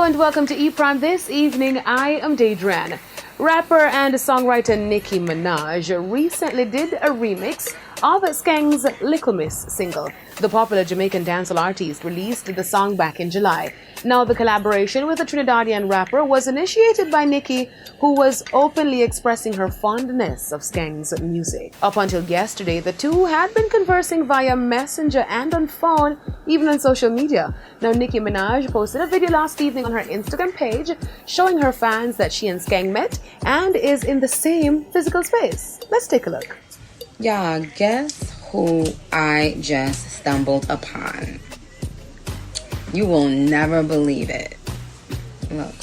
and welcome to E-Prime. This evening, I am Daedran. Rapper and songwriter Nicki Minaj recently did a remix of Skeng's Little Miss single. The popular Jamaican dancehall artist released the song back in July. Now, the collaboration with the Trinidadian rapper was initiated by Nicki, who was openly expressing her fondness of Skeng's music. Up until yesterday, the two had been conversing via Messenger and on phone, even on social media. Now, Nicki Minaj posted a video last evening on her Instagram page showing her fans that she and Skeng met and is in the same physical space. Let's take a look. Y'all, guess who I just stumbled upon? You will never believe it. Look.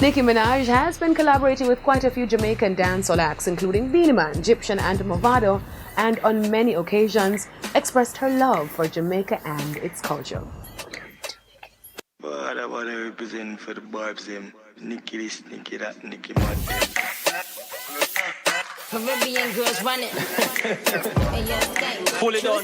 Nicki Minaj has been collaborating with quite a few Jamaican dancehall acts, including Beenie Man, Egyptian, and Movado, and on many occasions expressed her love for Jamaica and its culture. But I want to represent for the Barbs, Nicki this, Nicki that, Nicki Minaj. Caribbean girls running. Pull it on.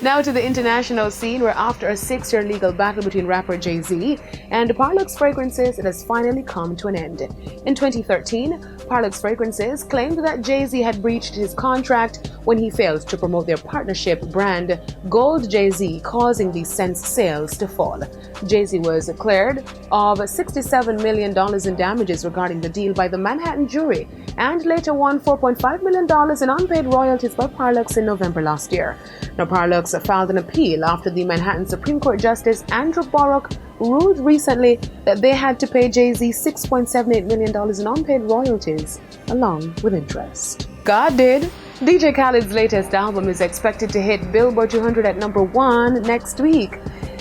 Now to the international scene, where after a 6-year legal battle between rapper Jay-Z and Parlux Fragrances, it has finally come to an end. In 2013, Parlux Fragrances claimed that Jay-Z had breached his contract when he failed to promote their partnership brand Gold Jay-Z, causing the scent's sales to fall. Jay-Z was cleared of $67 million in damages regarding the deal by the Manhattan jury, and later won $4.5 million in unpaid royalties by Parlux in November last year. Now, Parlux filed an appeal after the Manhattan Supreme Court Justice Andrew Borrock ruled recently that they had to pay Jay-Z $6.78 million in unpaid royalties, along with interest. God did. DJ Khaled's latest album is expected to hit Billboard 200 at #1 next week.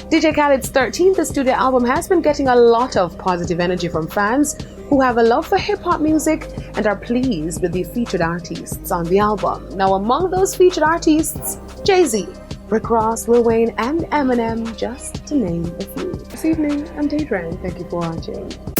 DJ Khaled's 13th studio album has been getting a lot of positive energy from fans who have a love for hip-hop music and are pleased with the featured artists on the album. Now, among those featured artists, Jay-Z, Rick Ross, Lil Wayne, and Eminem, just to name a few. This evening, I'm Daedran. Thank you for watching.